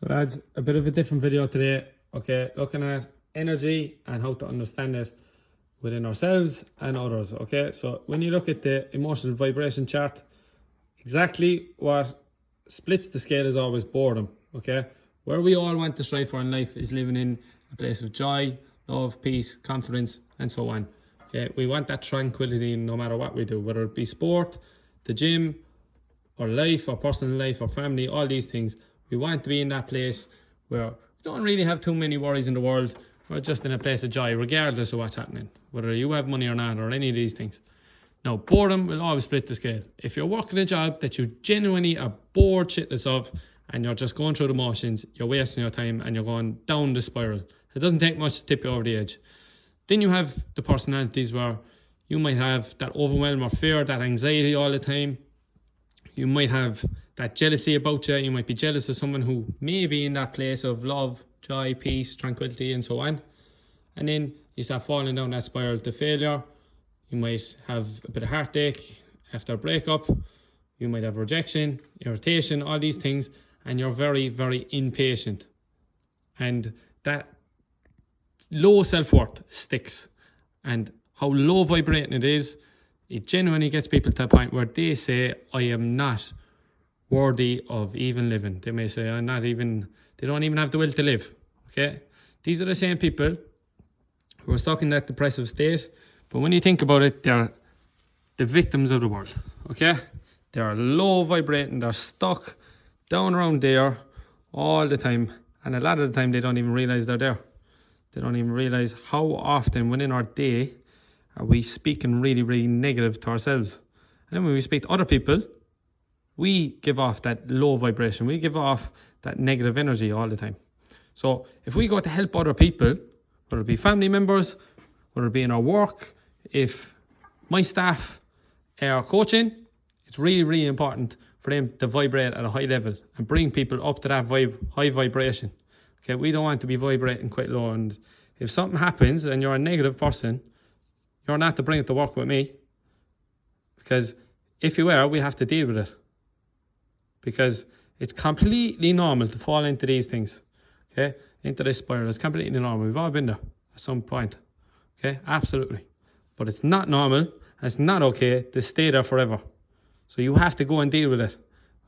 So that's a bit of a different video today. Okay, looking at energy and how to understand it within ourselves and others. Okay, so when you look at the emotional vibration chart, exactly what splits the scale is always boredom. Okay, where we all want to strive for in life is living in a place of joy, love, peace, confidence, and so on. Okay, we want that tranquility no matter what we do, whether it be sport, the gym, or life, or personal life, or family, all these things. We want to be in that place where we don't really have too many worries in the world. We're just in a place of joy, regardless of what's happening, whether you have money or not, or any of these things. Now, boredom will always split the scale. If you're working a job that you genuinely are bored shitless of, and you're just going through the motions, you're wasting your time, and you're going down the spiral. It doesn't take much to tip you over the edge. Then you have the personalities where you might have that overwhelm or fear, that anxiety all the time. You might have that jealousy about you. You might be jealous of someone who may be in that place of love, joy, peace, tranquility, and so on. And then you start falling down that spiral to failure. You might have a bit of heartache after a breakup. You might have rejection, irritation, all these things. And you're very, very impatient. And that low self-worth sticks. And how low vibrating it is, it genuinely gets people to a point where they say, I am not worthy of even living. They may say, they don't even have the will to live. Okay? These are the same people who are stuck in that depressive state. But when you think about it, they're the victims of the world. Okay? They're low vibrating. They're stuck down around there all the time. And a lot of the time, they don't even realize they're there. They don't even realize how often within our day are we speaking really, really negative to ourselves. And then when we speak to other people, we give off that low vibration. We give off that negative energy all the time. So if we go to help other people, whether it be family members, whether it be in our work, if my staff are coaching, it's really, really important for them to vibrate at a high level and bring people up to that high vibration. Okay, we don't want to be vibrating quite low. And if something happens and you're a negative person, you're not to bring it to work with me. Because if you are, we have to deal with it. Because it's completely normal to fall into these things. Okay? Into this spiral. It's completely normal. We've all been there at some point. Okay? Absolutely. But it's not normal. And it's not okay to stay there forever. So you have to go and deal with it.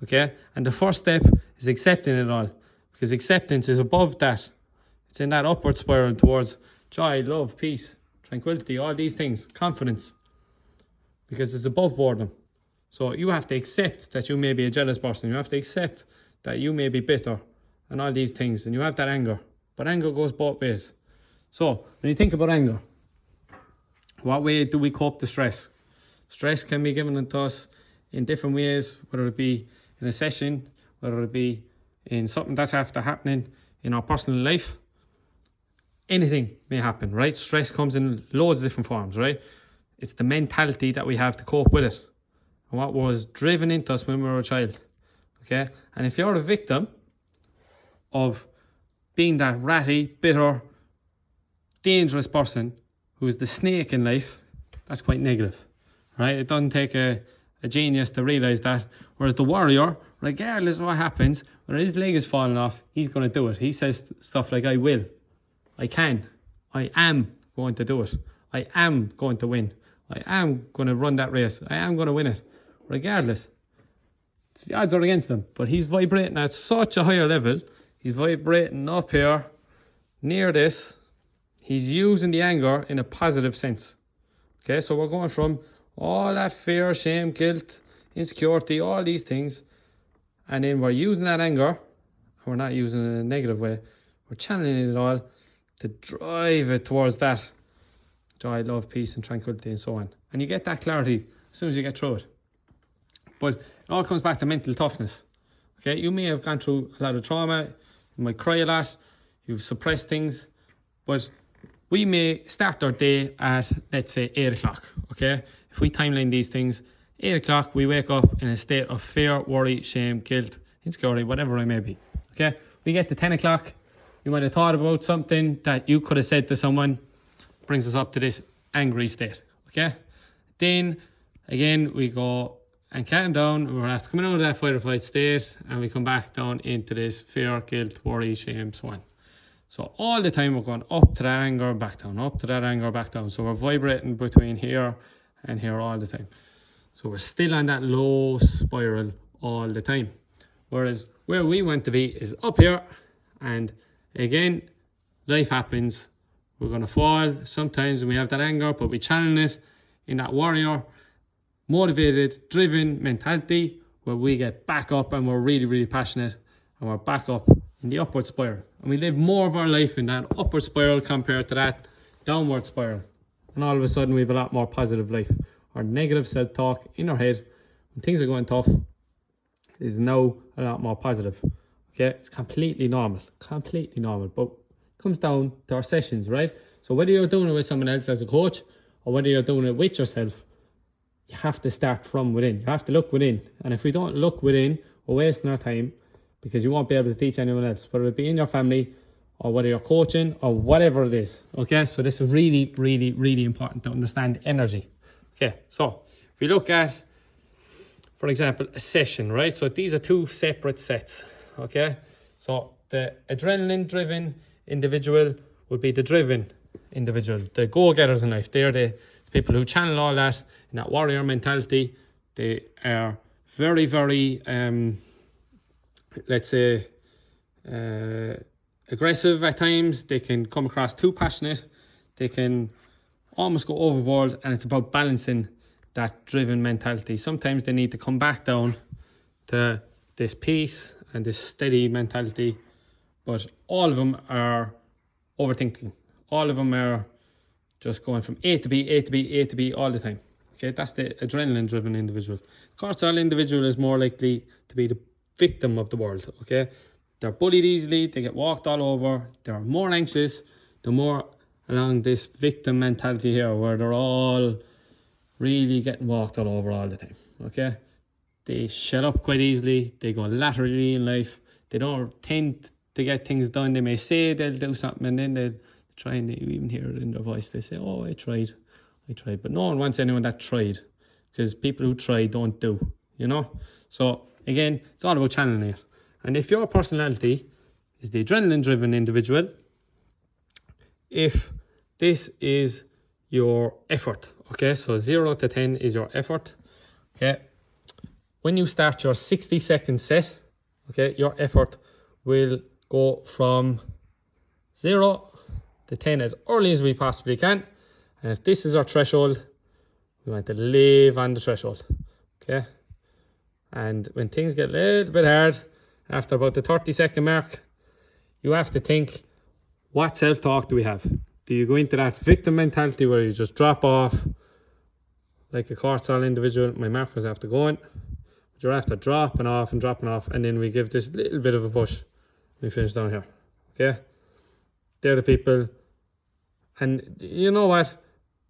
Okay? And the first step is accepting it all. Because acceptance is above that. It's in that upward spiral towards joy, love, peace, tranquility, all these things, confidence. Because it's above boredom. So you have to accept that you may be a jealous person. You have to accept that you may be bitter and all these things. And you have that anger. But anger goes both ways. So when you think about anger, what way do we cope with stress? Stress can be given to us in different ways, whether it be in a session, whether it be in something that's after happening in our personal life. Anything may happen, right? Stress comes in loads of different forms, right? It's the mentality that we have to cope with it. And what was driven into us when we were a child. Okay? And if you're a victim of being that ratty, bitter, dangerous person who's the snake in life, that's quite negative, right? It doesn't take a genius to realize that. Whereas the warrior, regardless of what happens, when his leg is falling off, he's going to do it. He says stuff like, I will, I can, I am going to do it. I am going to win. I am going to run that race. I am going to win it. Regardless. The odds are against him. But he's vibrating at such a higher level. He's vibrating up here, near this. He's using the anger in a positive sense. Okay, so we're going from all that fear, shame, guilt, insecurity, all these things. And then we're using that anger. And we're not using it in a negative way. We're channeling it all to drive it towards that joy, love, peace, and tranquility, and so on. And you get that clarity as soon as you get through it. But it all comes back to mental toughness. Okay, you may have gone through a lot of trauma. You might cry a lot. You've suppressed things. But we may start our day at, let's say, 8 o'clock. Okay, if we timeline these things, 8 o'clock, we wake up in a state of fear, worry, shame, guilt, insecurity, whatever it may be. Okay, we get to 10 o'clock. You might have thought about something that you could have said to someone. Brings us up to this angry state. Okay, then again we go and calm down. We're after coming out of that fight or flight state, and we come back down into this fear, guilt, worry, shame, so on. So all the time we're going up to that anger, back down, up to that anger, back down. So we're vibrating between here and here all the time. So we're still on that low spiral all the time. Whereas where we want to be is up here, and again, life happens. We're going to fall sometimes when we have that anger, but we channel it in that warrior, motivated, driven mentality where we get back up and we're really, really passionate, and we're back up in the upward spiral. And we live more of our life in that upward spiral compared to that downward spiral. And all of a sudden we have a lot more positive life. Our negative self-talk in our head when things are going tough is now a lot more positive. Okay, it's completely normal, but it comes down to our sessions, right? So whether you're doing it with someone else as a coach or whether you're doing it with yourself, you have to start from within. You have to look within. And if we don't look within, we're wasting our time, because you won't be able to teach anyone else, whether it be in your family or whether you're coaching or whatever it is. Okay, so this is really, really, really important to understand energy. Okay, so if we look at, for example, a session, right? So these are two separate sets. Okay, so the adrenaline-driven individual would be the driven individual, the go-getters in life. They're the people who channel all that in that warrior mentality. They are very, very, let's say, aggressive at times. They can come across too passionate. They can almost go overboard, and it's about balancing that driven mentality. Sometimes they need to come back down to this peace and this steady mentality, but all of them are overthinking. All of them are just going from A to B, A to B, A to B all the time. Okay, that's the adrenaline-driven individual. Cortisol individual is more likely to be the victim of the world. Okay, they're bullied easily, they get walked all over, they're more anxious, they're more along this victim mentality here, where they're all really getting walked all over all the time. Okay, they shut up quite easily, they go laterally in life, they don't tend to get things done. They may say they'll do something, and then they'll try, and you even hear it in their voice, they say, oh, I tried, but no one wants anyone that tried, because people who try don't do, you know. So again, it's all about channeling it. And if your personality is the adrenaline-driven individual, if this is your effort, okay, so 0 to 10 is your effort, okay, when you start your 60-second set, okay, your effort will go from 0 to 10 as early as we possibly can. And if this is our threshold, we want to live on the threshold, okay? And when things get a little bit hard, after about the 30-second mark, you have to think, what self-talk do we have? Do you go into that victim mentality where you just drop off like a cortisol individual? My markers after going, but you're after dropping off, and then we give this little bit of a push. We finish down here, okay? They're the people, and you know what?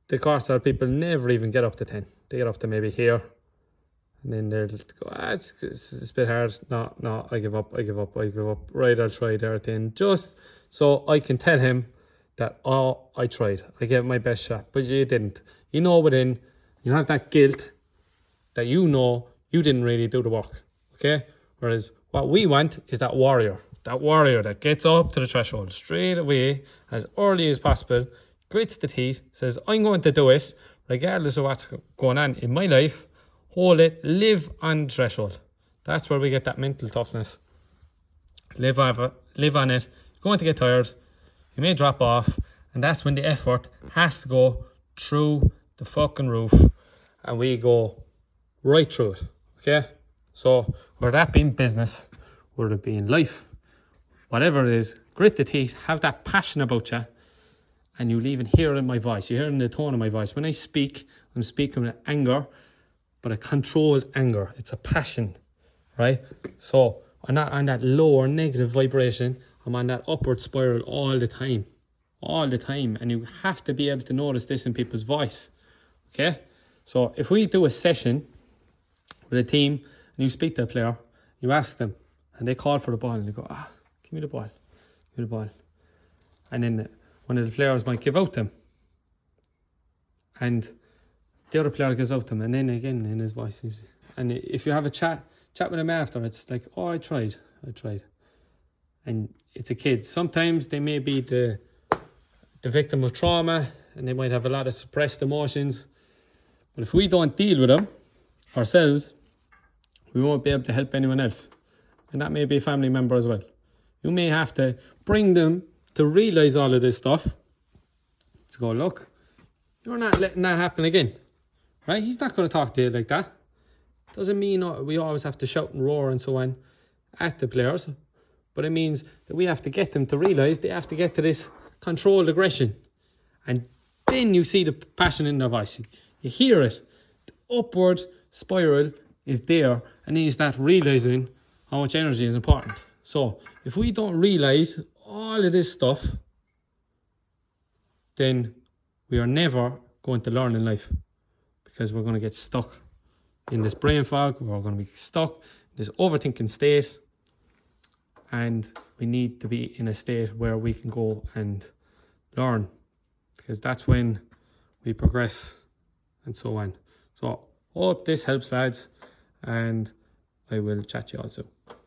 The cortisol people never even get up to 10. They get up to maybe here, and then they'll go, it's a bit hard. No, I give up. Right, I'll try there at the end, just so I can tell him that, oh, I tried. I gave my best shot, but you didn't. You know within, you have that guilt that you know you didn't really do the work, okay? Whereas what we want is that warrior that gets up to the threshold straight away as early as possible, grits the teeth, says, I'm going to do it, regardless of what's going on in my life, hold it, live on the threshold. That's where we get that mental toughness. Live on it. You're going to get tired. You may drop off, and that's when the effort has to go through the fucking roof, and we go right through it, okay? So, whether that be in business, whether it be in life, whatever it is, grit the teeth, have that passion about you, and you'll even hear it in my voice. You hear it in the tone of my voice. When I speak, I'm speaking with anger, but a controlled anger. It's a passion, right? So I'm not on that lower negative vibration. I'm on that upward spiral all the time. And you have to be able to notice this in people's voice, okay? So if we do a session with a team and you speak to a player, you ask them, and they call for the ball, and they go, give me the ball. And then one of the players might give out them, and the other player gives out them, and then again in his voice, And if you have a chat with them after, it's like, oh, I tried. And it's a kid. Sometimes they may be the victim of trauma and they might have a lot of suppressed emotions. But if we don't deal with them ourselves, we won't be able to help anyone else. And that may be a family member as well. You may have to bring them to realize all of this stuff. To go, look, you're not letting that happen again. Right? He's not going to talk to you like that. Doesn't mean we always have to shout and roar and so on at the players. But it means that we have to get them to realize they have to get to this controlled aggression. And then you see the passion in their voice. You hear it. The upward spiral is there. And then you start realizing how much energy is important. So if we don't realize all of this stuff, then we are never going to learn in life. Because we're going to get stuck in this brain fog. We're going to be stuck in this overthinking state. And we need to be in a state where we can go and learn. Because that's when we progress and so on. So hope this helps, lads. And I will chat to you all soon.